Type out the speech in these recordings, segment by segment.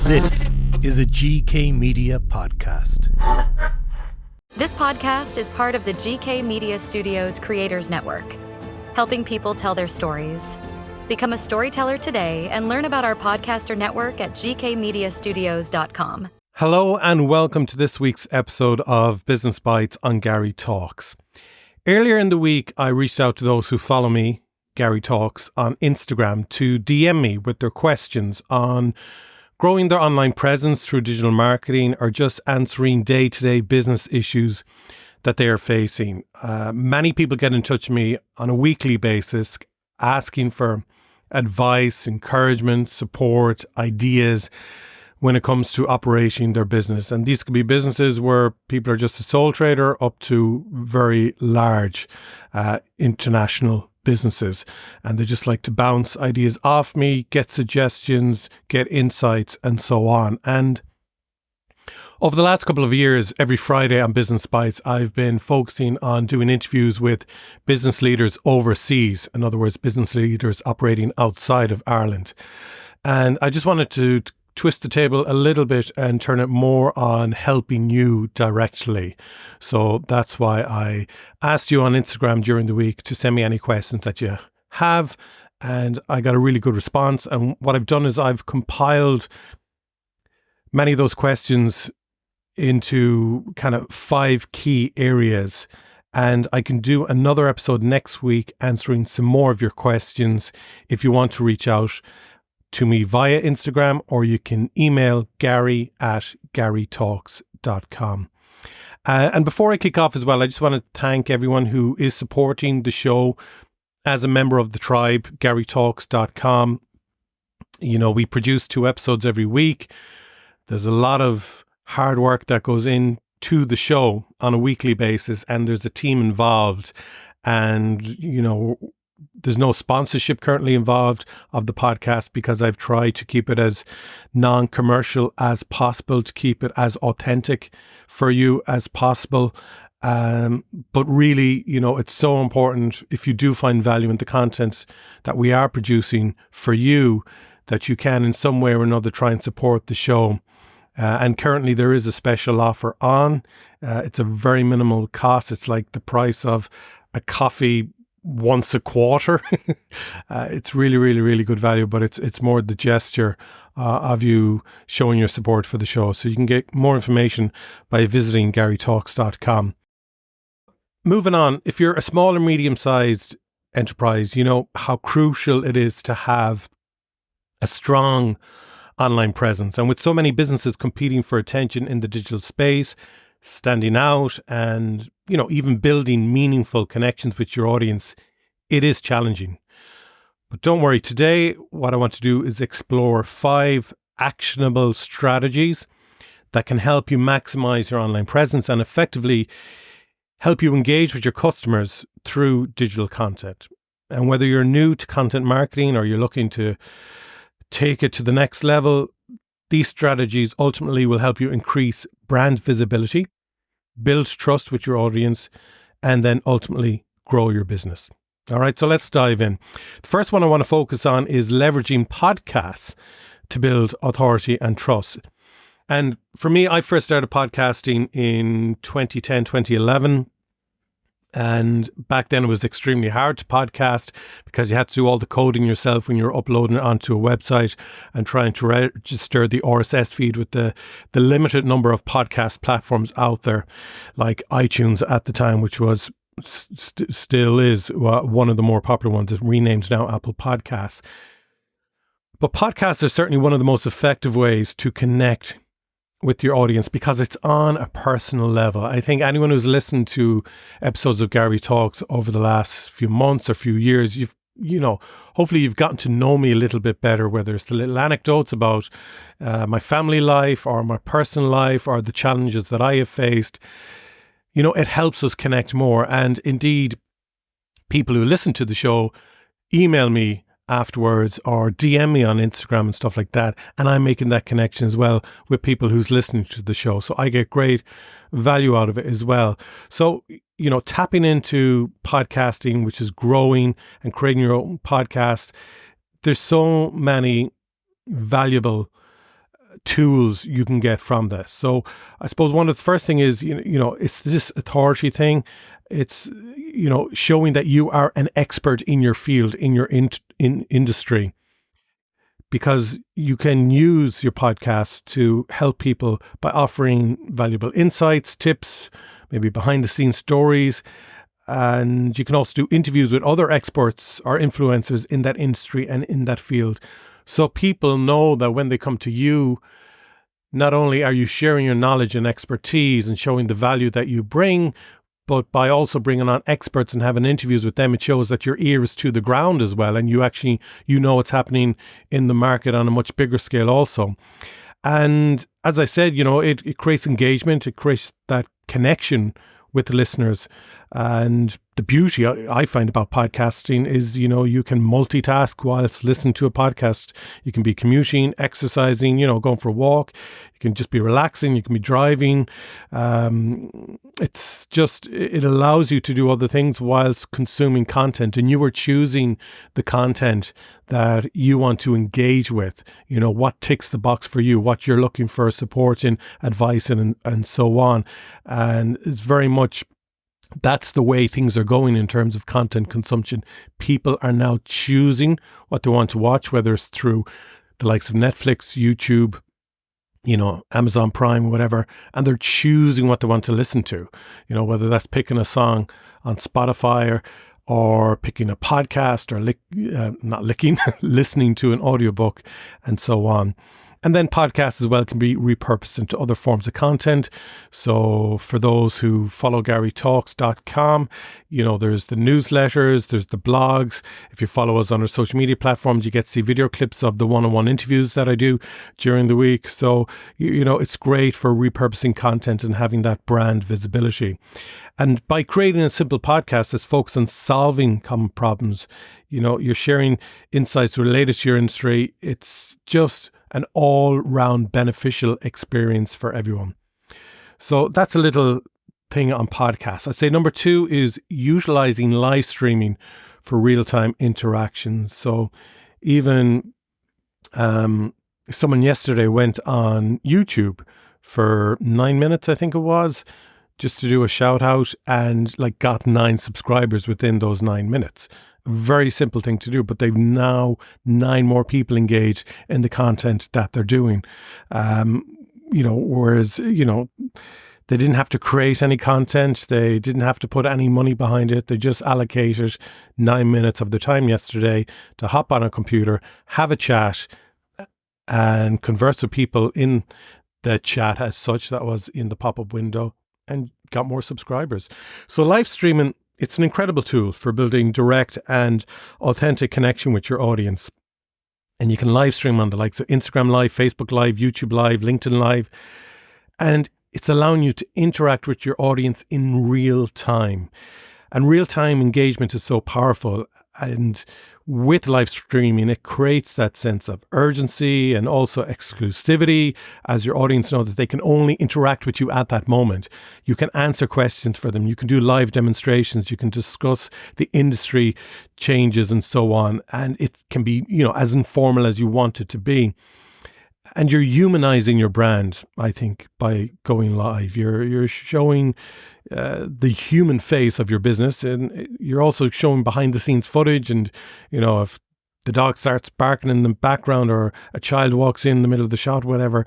This is a GK Media podcast. This podcast is part of the GK Media Studios Creators Network, helping people tell their stories. Become a storyteller today and learn about our podcaster network at gkmediastudios.com. Hello and welcome to this week's episode of Business Bytes on Garry Talks. Earlier in the week, I reached out to those who follow me, Garry Talks, on Instagram to DM me with their questions on growing their online presence through digital marketing or just answering day-to-day business issues that they are facing. Many people get in touch with me on a weekly basis asking for advice, encouragement, support, ideas when it comes to operating their business. And these could be businesses where people are just a sole trader up to very large international businesses. And they just like to bounce ideas off me, get suggestions, get insights, and so on. And over the last couple of years, every Friday on Business Bytes, I've been focusing on doing interviews with business leaders overseas. In other words, business leaders operating outside of Ireland. And I just wanted to twist the table a little bit and turn it more on helping you directly. So that's why I asked you on Instagram during the week to send me any questions that you have. And I got a really good response. And what I've done is I've compiled many of those questions into kind of 5 key areas. And I can do another episode next week answering some more of your questions if you want to reach out to me via Instagram, or you can email Garry@garrytalks.com. And before I kick off as well, I just want to thank everyone who is supporting the show as a member of the tribe, garrytalks.com. You know, we produce 2 episodes every week. There's a lot of hard work that goes into the show on a weekly basis, and there's a team involved. And, you know, there's no sponsorship currently involved of the podcast because I've tried to keep it as non-commercial as possible, to keep it as authentic for you as possible. But really, you know, it's so important if you do find value in the content that we are producing for you, that you can in some way or another try and support the show. And currently there is a special offer on. It's a very minimal cost. It's like the price of a coffee once a quarter. It's really, really, really good value, but it's more the gesture of you showing your support for the show. So you can get more information by visiting garrytalks.com. Moving on, if you're a small or medium-sized enterprise, you know how crucial it is to have a strong online presence. And with so many businesses competing for attention in the digital space, standing out and, you know, even building meaningful connections with your audience, it is challenging. But don't worry, today what I want to do is explore 5 actionable strategies that can help you maximize your online presence and effectively help you engage with your customers through digital content. And whether you're new to content marketing or you're looking to take it to the next level, these strategies ultimately will help you increase brand visibility, build trust with your audience, and then ultimately grow your business. All right, so let's dive in. The first one I want to focus on is leveraging podcasts to build authority and trust. And for me, I first started podcasting in 2010, 2011. And back then it was extremely hard to podcast because you had to do all the coding yourself when you're uploading it onto a website and trying to register the RSS feed with the limited number of podcast platforms out there, like iTunes at the time, which was still is one of the more popular ones. It's renamed now Apple Podcasts. But podcasts are certainly one of the most effective ways to connect with your audience because it's on a personal level. I think anyone who's listened to episodes of Garry Talks over the last few months or few years, hopefully you've gotten to know me a little bit better, whether it's the little anecdotes about my family life or my personal life or the challenges that I have faced. You know, it helps us connect more. And indeed, people who listen to the show email me afterwards or DM me on Instagram and stuff like that. And I'm making that connection as well with people who's listening to the show. So I get great value out of it as well. So, you know, tapping into podcasting, which is growing, and creating your own podcast, there's so many valuable tools you can get from this. So I suppose one of the first thing is, it's this authority thing. It's, showing that you are an expert in your field, in your industry, because you can use your podcast to help people by offering valuable insights, tips, maybe behind the scenes stories. And you can also do interviews with other experts or influencers in that industry and in that field. So people know that when they come to you, not only are you sharing your knowledge and expertise and showing the value that you bring, but by also bringing on experts and having interviews with them, it shows that your ear is to the ground as well. And you know what's happening in the market on a much bigger scale also. And as I said, it creates engagement. It creates that connection with the listeners. And the beauty I find about podcasting is, you can multitask whilst listening to a podcast. You can be commuting, exercising, going for a walk. You can just be relaxing. You can be driving. It allows you to do other things whilst consuming content, and you are choosing the content that you want to engage with, what ticks the box for you, what you're looking for, support in, advice and so on. And it's very much, that's the way things are going in terms of content consumption. People are now choosing what they want to watch, whether it's through the likes of Netflix, YouTube, Amazon Prime, whatever, and they're choosing what they want to listen to, whether that's picking a song on Spotify or picking a podcast or listening to an audiobook and so on. And then podcasts as well can be repurposed into other forms of content. So for those who follow GarryTalks.com, there's the newsletters, there's the blogs. If you follow us on our social media platforms, you get to see video clips of the one-on-one interviews that I do during the week. So, it's great for repurposing content and having that brand visibility. And by creating a simple podcast that's focused on solving common problems, you're sharing insights related to your industry. It's just an all-round beneficial experience for everyone. So that's a little thing on podcasts. I'd say number 2 is utilizing live streaming for real-time interactions. So even someone yesterday went on YouTube for 9 minutes, I think it was, just to do a shout out, and got 9 subscribers within those 9 minutes. Very simple thing to do, but they've now 9 more people engaged in the content that they're doing. Whereas, they didn't have to create any content. They didn't have to put any money behind it. They just allocated 9 minutes of their time yesterday to hop on a computer, have a chat, and converse with people in the chat as such that was in the pop-up window, and got more subscribers. So live streaming, it's an incredible tool for building direct and authentic connection with your audience. And you can live stream on the likes of Instagram Live, Facebook Live, YouTube Live, LinkedIn Live. And it's allowing you to interact with your audience in real time. And real-time engagement is so powerful. And with live streaming, it creates that sense of urgency and also exclusivity, as your audience know that they can only interact with you at that moment. You can answer questions for them. You can do live demonstrations. You can discuss the industry changes and so on. And it can be, as informal as you want it to be. And you're humanizing your brand, I think, by going live. You're showing the human face of your business, and you're also showing behind the scenes footage. And, if the dog starts barking in the background or a child walks in the middle of the shot, whatever,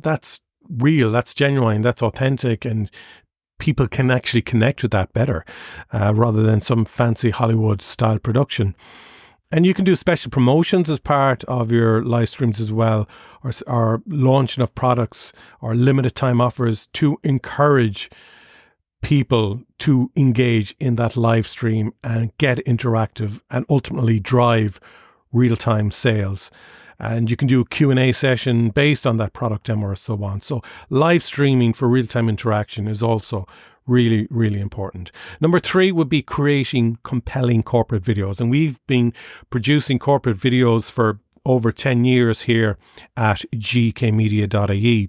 that's real, that's genuine, that's authentic. And people can actually connect with that better rather than some fancy Hollywood style production. And you can do special promotions as part of your live streams as well, or launching of products or limited time offers to encourage people to engage in that live stream and get interactive and ultimately drive real-time sales. And you can do a Q&A session based on that product demo or so on. So live streaming for real-time interaction is also really, really important. Number 3 would be creating compelling corporate videos. And we've been producing corporate videos for over 10 years here at gkmedia.ie.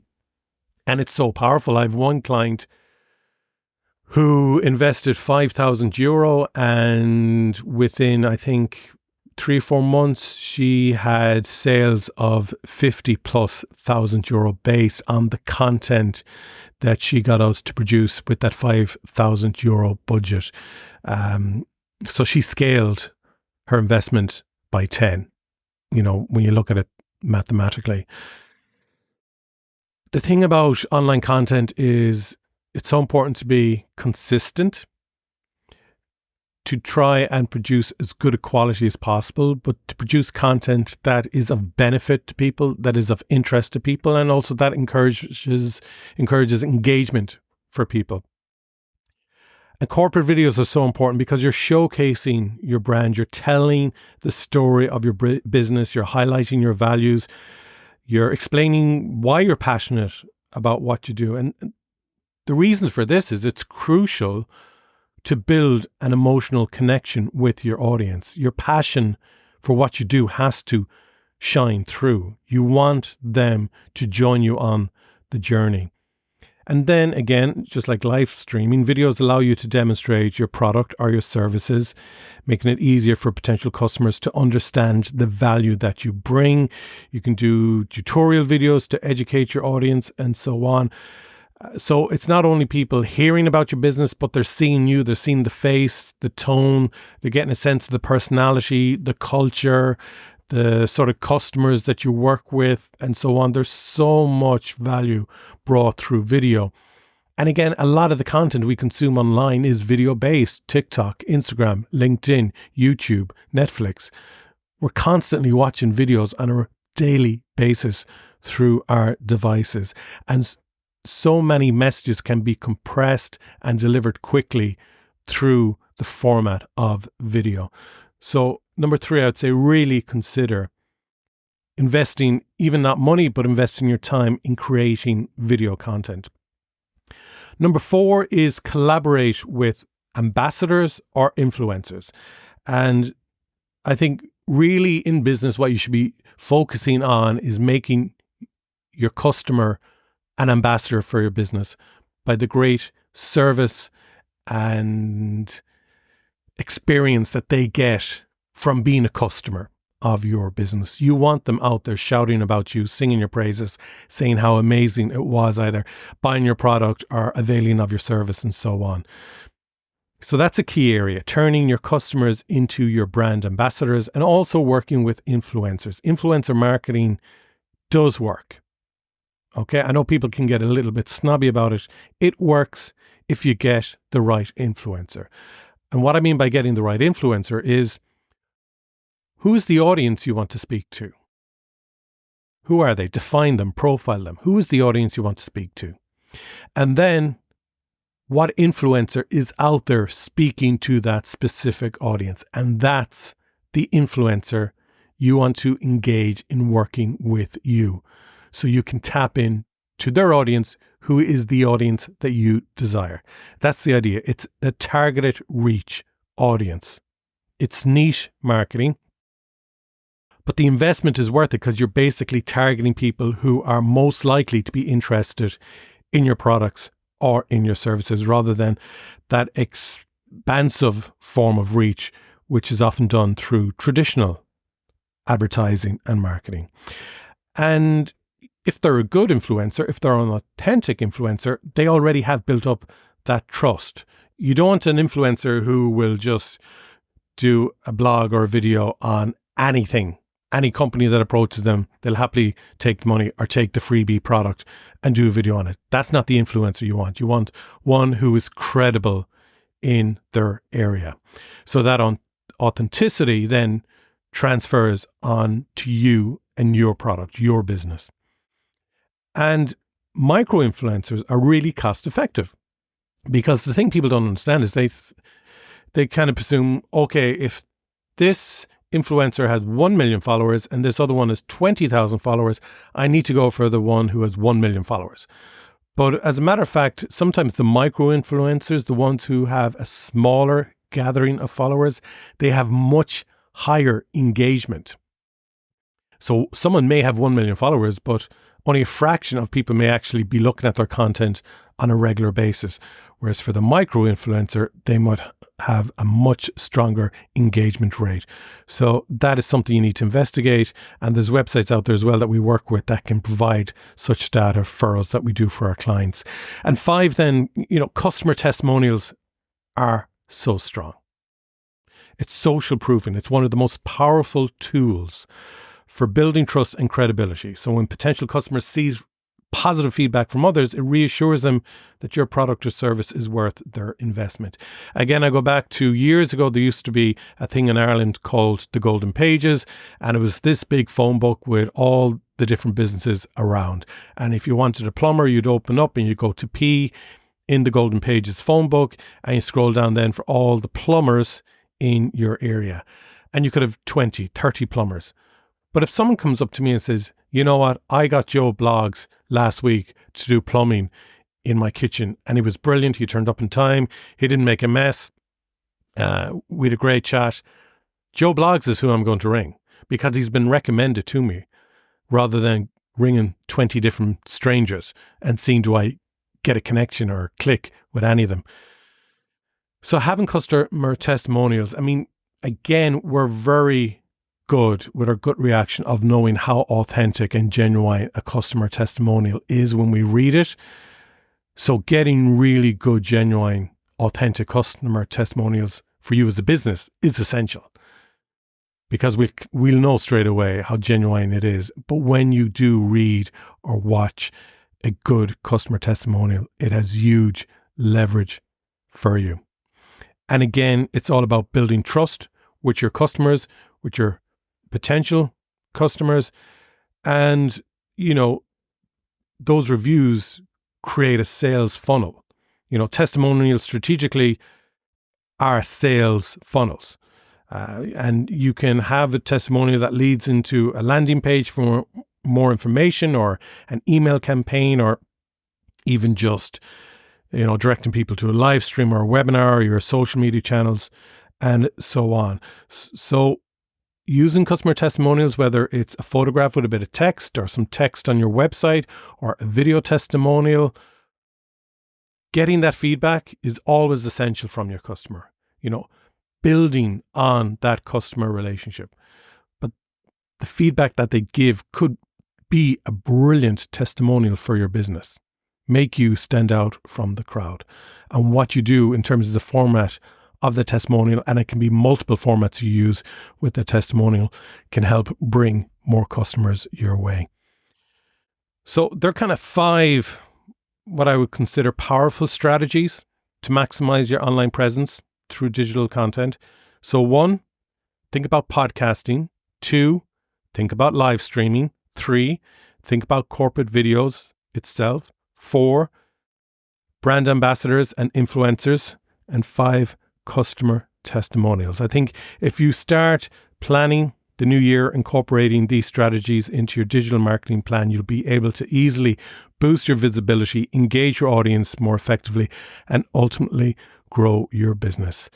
And it's so powerful. I have one client who invested €5,000 and within, I think, 3 or 4 months, she had sales of 50,000+ euro based on the content that she got us to produce with that 5,000 euro budget. So she scaled her investment by 10, when you look at it mathematically. The thing about online content is it's so important to be consistent, to try and produce as good a quality as possible, but to produce content that is of benefit to people, that is of interest to people, and also that encourages engagement for people. And corporate videos are so important because you're showcasing your brand, you're telling the story of your business, you're highlighting your values, you're explaining why you're passionate about what you do. And the reason for this is it's crucial to build an emotional connection with your audience. Your passion for what you do has to shine through. You want them to join you on the journey. And then again, just like live streaming, videos allow you to demonstrate your product or your services, making it easier for potential customers to understand the value that you bring. You can do tutorial videos to educate your audience and so on. So it's not only people hearing about your business, but they're seeing you, they're seeing the face, the tone, they're getting a sense of the personality, the culture, the sort of customers that you work with, and so on. There's so much value brought through video. And again, a lot of the content we consume online is video-based. TikTok, Instagram, LinkedIn, YouTube, Netflix. We're constantly watching videos on a daily basis through our devices. And so many messages can be compressed and delivered quickly through the format of video. So number 3, I would say really consider investing, even not money, but investing your time in creating video content. Number 4 is collaborate with ambassadors or influencers. And I think really in business, what you should be focusing on is making your customer an ambassador for your business by the great service and experience that they get from being a customer of your business. You want them out there shouting about you, singing your praises, saying how amazing it was, either buying your product or availing of your service and so on. So that's a key area, turning your customers into your brand ambassadors and also working with influencers. Influencer marketing does work. Okay, I know people can get a little bit snobby about it. It works if you get the right influencer. And what I mean by getting the right influencer is, who's the audience you want to speak to? Who are they? Define them, profile them. Who is the audience you want to speak to? And then, what influencer is out there speaking to that specific audience? And that's the influencer you want to engage in working with you. So you can tap in to their audience, who is the audience that you desire. That's the idea. It's a targeted reach audience. It's niche marketing, but the investment is worth it because you're basically targeting people who are most likely to be interested in your products or in your services, rather than that expansive form of reach, which is often done through traditional advertising and marketing. And if they're a good influencer, if they're an authentic influencer, they already have built up that trust. You don't want an influencer who will just do a blog or a video on anything. Any company that approaches them, they'll happily take the money or take the freebie product and do a video on it. That's not the influencer you want. You want one who is credible in their area. So that authenticity then transfers on to you and your product, your business. And micro-influencers are really cost effective, because the thing people don't understand is they kind of presume, okay, if this influencer has 1 million followers and this other one has 20,000 followers, I need to go for the one who has 1 million followers. But as a matter of fact, sometimes the micro-influencers, the ones who have a smaller gathering of followers, they have much higher engagement. So someone may have 1 million followers, but only a fraction of people may actually be looking at their content on a regular basis. Whereas for the micro-influencer, they might have a much stronger engagement rate. So that is something you need to investigate. And there's websites out there as well that we work with that can provide such data for us that we do for our clients. And 5, then, customer testimonials are so strong. It's social proofing. It's one of the most powerful tools for building trust and credibility. So when potential customers sees positive feedback from others, it reassures them that your product or service is worth their investment. Again, I go back to years ago, there used to be a thing in Ireland called the Golden Pages, and it was this big phone book with all the different businesses around. And if you wanted a plumber, you'd open up and you go to P in the Golden Pages phone book, and you scroll down then for all the plumbers in your area. And you could have 20, 30 plumbers. But if someone comes up to me and says, you know what, I got Joe Bloggs last week to do plumbing in my kitchen, and he was brilliant. He turned up in time. He didn't make a mess. We had a great chat. Joe Bloggs is who I'm going to ring because he's been recommended to me, rather than ringing 20 different strangers and seeing do I get a connection or click with any of them. So having customer testimonials, again, we're very good with our gut reaction of knowing how authentic and genuine a customer testimonial is when we read it. So getting really good, genuine, authentic customer testimonials for you as a business is essential, because we'll know straight away how genuine it is. But when you do read or watch a good customer testimonial, it has huge leverage for you. And again, it's all about building trust with your customers, with your potential customers, and those reviews create a sales funnel. Testimonials strategically are sales funnels, and you can have a testimonial that leads into a landing page for more information, or an email campaign, or even just directing people to a live stream or a webinar or your social media channels, and so on. So using customer testimonials, whether it's a photograph with a bit of text or some text on your website or a video testimonial, getting that feedback is always essential from your customer, building on that customer relationship. But the feedback that they give could be a brilliant testimonial for your business, make you stand out from the crowd. And what you do in terms of the format of the testimonial, and it can be multiple formats you use with the testimonial, can help bring more customers your way. So there are kind of 5 what I would consider powerful strategies to maximize your online presence through digital content. So 1, think about podcasting. 2, think about live streaming. 3, think about corporate videos itself. 4, brand ambassadors and influencers. And 5, customer testimonials. I think if you start planning the new year, incorporating these strategies into your digital marketing plan, you'll be able to easily boost your visibility, engage your audience more effectively, and ultimately grow your business.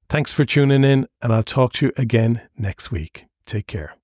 Thanks for tuning in, and I'll talk to you again next week. Take care.